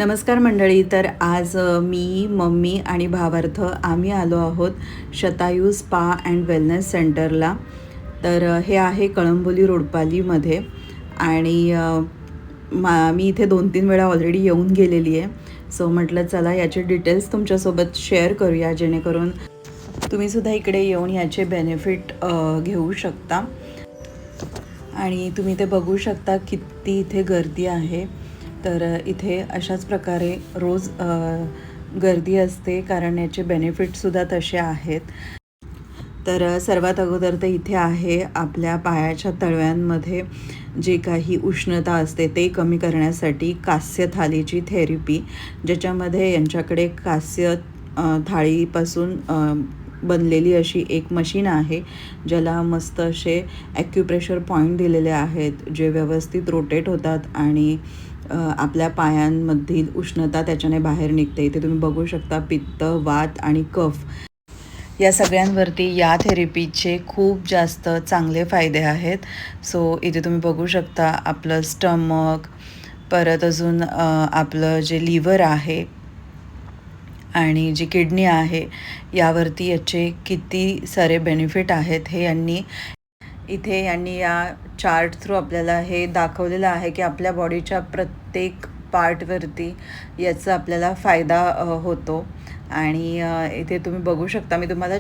नमस्कार मंडळी. तर आज मी, मम्मी आणि भावार्थ आम्ही आलो आहोत शतायू स्पा अँड वेलनेस सेंटरला. तर हे आहे कळंबोली रोडपालीमध्ये आणि मी इथे 2-3 वेळा ऑलरेडी येऊन गेलेली आहे. सो म्हटलं चला याचे डिटेल्स तुमच्यासोबत शेअर करूया, जेणेकरून तुम्हीसुद्धा इकडे येऊन याचे बेनिफिट घेऊ शकता. आणि तुम्ही ते बघू शकता किती इथे गर्दी आहे. तर इथे अशाच प्रकारे रोज गर्दी असते, कारण याचे बेनिफिटसुद्धा तसे आहेत. तर सर्वात अगोदर तर इथे आहे आपल्या पायाच्या तळव्यांमध्ये जे काही उष्णता असते ते कमी करण्यासाठी कास्य थालीची थेरपी, ज्याच्यामध्ये यांच्याकडे कास्य थाळीपासून बनलेली अशी एक मशीन आहे, ज्याला मस्त असे ॲक्युप्रेशर पॉईंट दिलेले आहेत, जे व्यवस्थित रोटेट होतात आणि आपल्या पायांमधील उष्णता त्याच्याने बाहेर निघते. इथे तुम्ही बघू शकता पित्त, वात आणि कफ या सगळ्यांवरती या थेरपीचे खूप जास्त चांगले फायदे आहेत. सो इथे तुम्ही बघू शकता आपलं स्टमक, परत अजून आपलं जे लिव्हर आहे आणि जी किडनी आहे, यावरती याचे किती सारे बेनिफिट आहेत हे यांनी या चार्ट थ्रू आपल्याला हे दाखवलेलं आहे की आपल्या बॉडीच्या प्रत्येक पार्टवरती याचा आपल्याला फायदा होतो. आणि इथे तुम्ही बघू शकता, मी तुम्हाला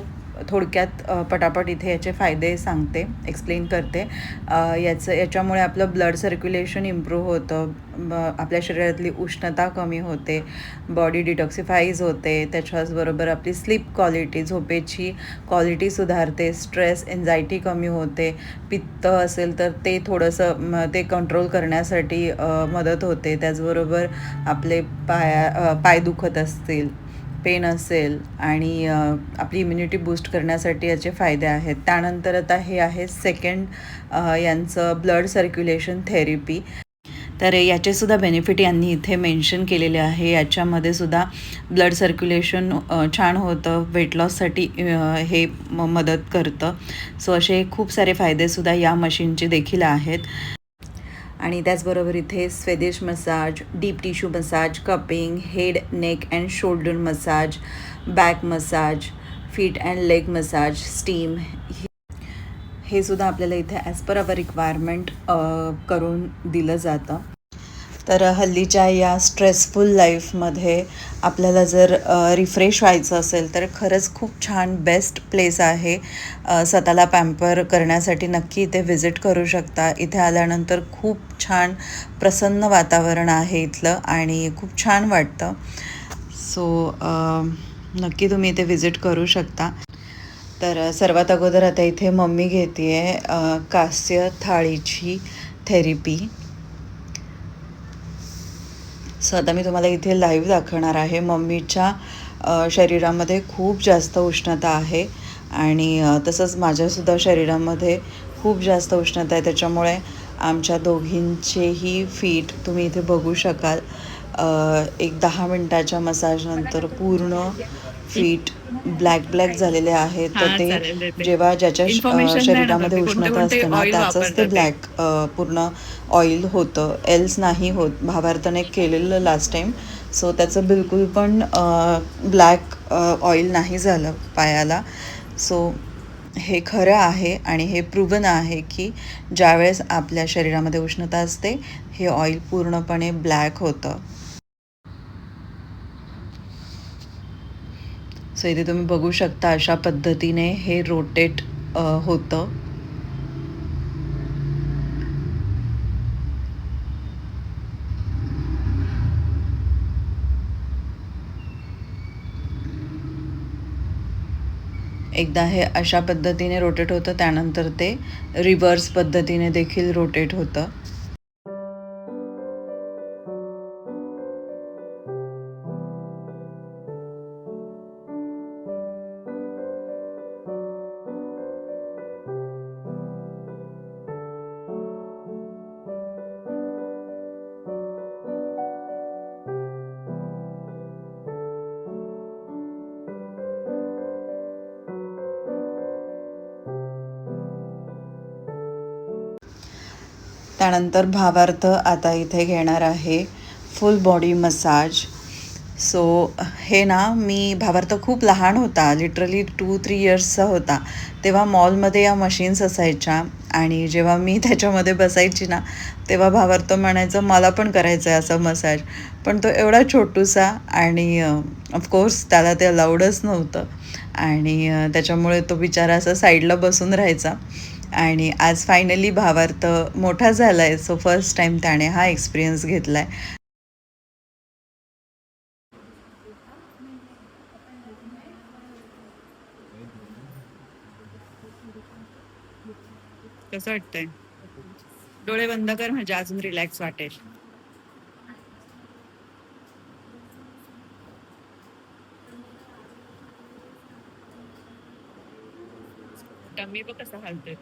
थोडक्यात पटापट इथे याचे फायदे सांगते, एक्सप्लेन करते. याच्यामुळे आपलं ब्लड सर्क्युलेशन इम्प्रूव्ह होतं, आपल्या शरीरातली उष्णता कमी होते, बॉडी डिटॉक्सिफाईज होते, त्याच्याचबरोबर आपली स्लीप क्वालिटी, झोपेची क्वालिटी सुधारते, स्ट्रेस एन्झायटी कमी होते, पित्त असेल तर ते थोडंसं ते कंट्रोल करण्यासाठी मदत होते. त्याचबरोबर आपले पाय दुखत असतील, पेन असेल आणि आपली इम्युनिटी बूस्ट करण्यासाठी याचे फायदे आहेत. त्यानंतर आता हे आहे सेकंड यांचं ब्लड सर्क्युलेशन थेरपी. तर याचेसुद्धा बेनिफिट यांनी इथे मेन्शन केलेले आहे. याच्यामध्ये सुद्धा ब्लड सर्क्युलेशन छान होतं, वेट लॉससाठी हे मदत करतं. सो असे खूप सारे फायदेसुद्धा या मशीनचे देखील आहेत. आणि त्याचबरोबर इथे Swedish massage, deep tissue massage, cupping, head, neck and shoulder massage, back massage, feet and leg massage, steam, हे सुद्धा आपल्याला इथे ॲज पर अवर रिक्वायरमेंट करून दिलं जातं. तर हल्लीच्या या स्ट्रेसफुल लाईफमध्ये आपल्याला जर रिफ्रेश व्हायचं असेल तर खरंच खूप छान बेस्ट प्लेस आहे. स्वतःला पॅम्पर करण्यासाठी नक्की इथे व्हिजिट करू शकता. इथे आल्यानंतर खूप छान प्रसन्न वातावरण आहे इथलं आणि खूप छान वाटतं. सो नक्की तुम्ही इथे व्हिजिट करू शकता. तर सर्वात अगोदर आता इथे मम्मी घेते आहे कास्य थाळीची थेरपी. सो आता मी तुम्हाला इथे लाईव्ह दाखवणार आहे. मम्मीच्या शरीरामध्ये खूप जास्त उष्णता आहे आणि तसंच माझ्यासुद्धा शरीरामध्ये खूप जास्त उष्णता आहे. त्याच्यामुळे आमच्या दोघींचेही फीट तुम्ही इथे बघू शकाल. एक 10 मिनटाच्या मसाजनंतर पूर्ण फीट ब्लॅक झालेले आहेत. तर ते जेव्हा ज्याच्या शरीरामध्ये उष्णता असते ना, त्याचंच ते ब्लॅक पूर्ण ऑइल होतं, एल्स नाही होत. भावार्थाने केलेलं लास्ट टाईम, सो त्याचं बिलकुल पण ब्लॅक ऑइल नाही झालं पायाला. सो हे खरं आहे आणि हे प्रूव्हन आहे की ज्यावेळेस आपल्या शरीरामध्ये उष्णता असते, हे ऑइल पूर्णपणे ब्लॅक होतं. सो इथे तुम्ही बघू शकता अशा पद्धतीने हे रोटेट होतं. एकदा हे अशा पद्धतीने रोटेट होतं, त्यानंतर ते रिव्हर्स पद्धतीने देखील रोटेट होतं. त्यानंतर भावार्थ आता इथे घेणार आहे फुल बॉडी मसाज. सो हे ना, मी भावार्थ खूप लहान होता, लिटरली 2-3 इयर्सचा होता, तेव्हा मॉलमध्ये या मशीन्स असायच्या आणि जेव्हा मी त्याच्यामध्ये बसायची ना, तेव्हा भावार्थ म्हणायचं मला पण करायचं आहे असं मसाज. पण तो एवढा छोटूसा आणि ऑफकोर्स त्याला ते अलाउडच नव्हतं आणि त्याच्यामुळे तो बिचारा असा साईडला बसून राहायचा. आणि आज फायनली भावार्थ मोठा झाला आहे, सो फर्स्ट टाईम त्याने हा एक्सपिरियन्स घेतला आहे. कसं वाटतंय? डोळे बंद कर म्हणजे अजून रिलॅक्स वाटेल. टम्मी बघ कसं हालतंय.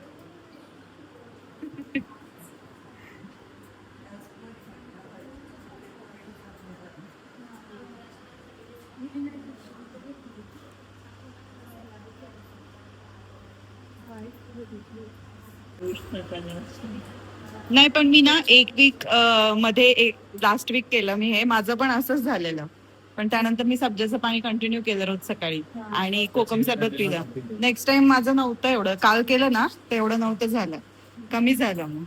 नाही पण मी ना एक वीक मध्ये लास्ट वीक केलं मी हे, माझं पण असंच झालेलं. पण त्यानंतर मी सब्जाचं पाणी कंटिन्यू केलं रोज सकाळी आणि कोकम सरबत पिलं. नेक्स्ट टाइम माझं नव्हतं एवढं, काल केलं ना तेवढं नव्हतं झालं, कमी झालं मग.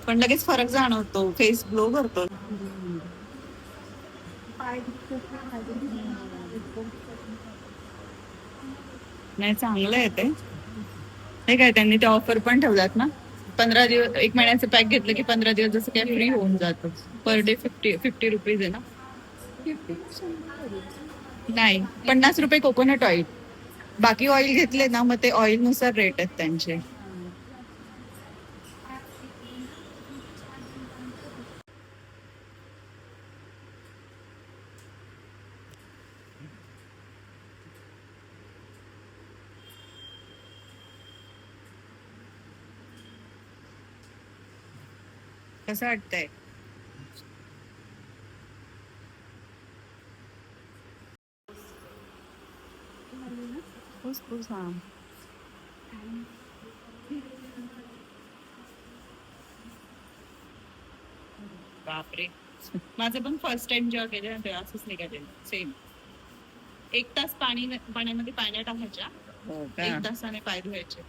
पण लगेच फरक जाणवतो, फेस ग्लो करतो. नाही चांगलं आहे ते. हे काय त्यांनी ते ऑफर पण ठेवल्यात ना, 15 दिवस, 1 महिन्याचं पॅक घेतलं की 15 दिवस जसं काय फ्री होऊन जातं. पर डे 50 रुपीज आहे ना. नाही, 50 रुपये कोकोनट ऑइल. बाकी ऑइल घेतले ना मग ते ऑइल नुसार रेट आहेत त्यांचे. कसं वाटतंय? बापरे. माझं पण फर्स्ट टाइम जेव्हा केलं ना तेव्हा असंच निघालेलं सेम. 1 तास पाण्यामध्ये पाण्या टाकायच्या, हो का? 1 तासाने पाय धुवायचे.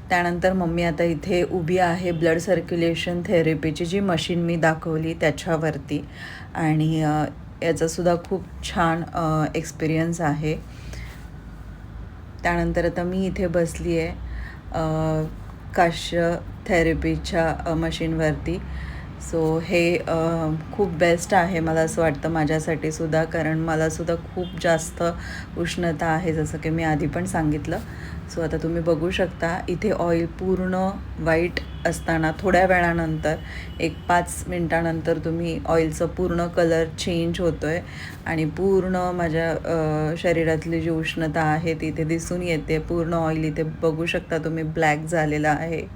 त्यानंतर मम्मी आता इथे उभी आहे ब्लड सर्क्युलेशन थेरपीची जी मशीन मी दाखवली त्याच्यावरती. आणि याचासुद्धा खूप छान एक्सपिरियन्स आहे. त्यानंतर आता मी इथे बसली आहे काश्य थेरपीच्या मशीनवरती. सो हे खूप बेस्ट आहे मला असं वाटतं माझ्यासाठी सुद्धा, कारण मलासुद्धा खूप जास्त उष्णता आहे जसं की मी आधी पण सांगितलं. सो आता तुम्ही बघू शकता इथे ऑइल पूर्ण वाईट असताना थोड्या वेळानंतर 1-5 मिनटानंतर तुम्ही ऑइलचं पूर्ण कलर चेंज होतो आहे आणि पूर्ण माझ्या शरीरातली जी उष्णता आहे ती इथे दिसून येते. पूर्ण ऑइल इथे बघू शकता तुम्ही ब्लॅक झालेलं आहे.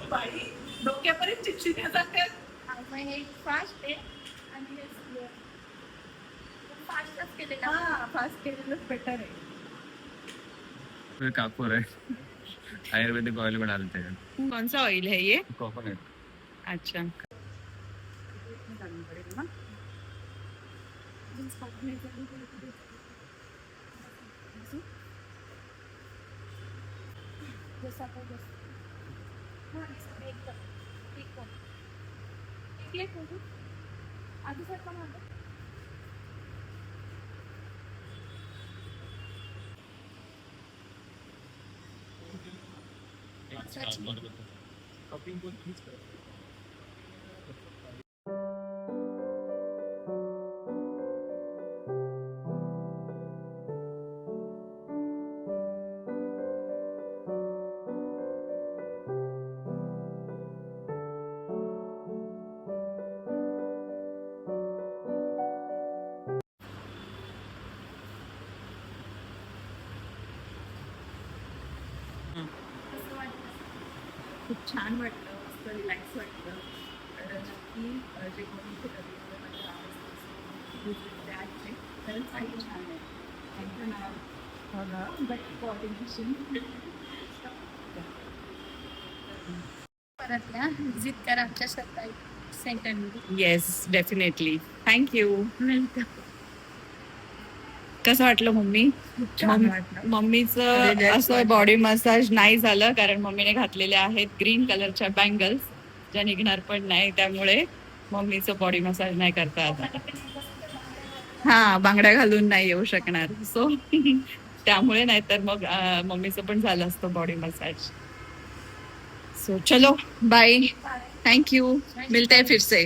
बाई डोक्यापर्यंत चिकचिक जाते. हे फास्ट आहे आणि हे स्लो. फास्टच केलेलं. हा फास्ट केलेलंच बेटर आहे. कापूर आहे आयुर्वेदिक ऑइल बनाते हैं कौन सा ऑइल है ये? कोकोनट अच्छा. जसं आपण आधी सर पण आलं. कसं वाटतं? खूप छान वाटतं, मस्त रिलॅक्स वाटतं. तर नक्की जे कोणी इथे कधी माझ्या आवडते खरंच काही छान आहे. Thank you ma'am. हो ना, बट कोऑर्डिनेशन परत या व्हिजिट करा आमच्या सत्ताई सेंटरमध्ये. Yes definitely. थँक्यू. वेलकम. कसं वाटलं मम्मी? छान वाटलं. मम्मीचं Relax असं वाटलं. बॉडी मसाज नाही झालं कारण मम्मीने घातलेल्या आहेत ग्रीन कलरच्या बँगल्स ज्या निघणार पण नाही, त्यामुळे मम्मीचं बॉडी मसाज नाही करता आला. हा बांगड्या घालून नाही येऊ शकणार सो त्यामुळे नाहीतर मग मम्मीचं पण झालं असतं बॉडी मसाज. सो चलो बाय. थँक्यू. मिलते हैं फिर से.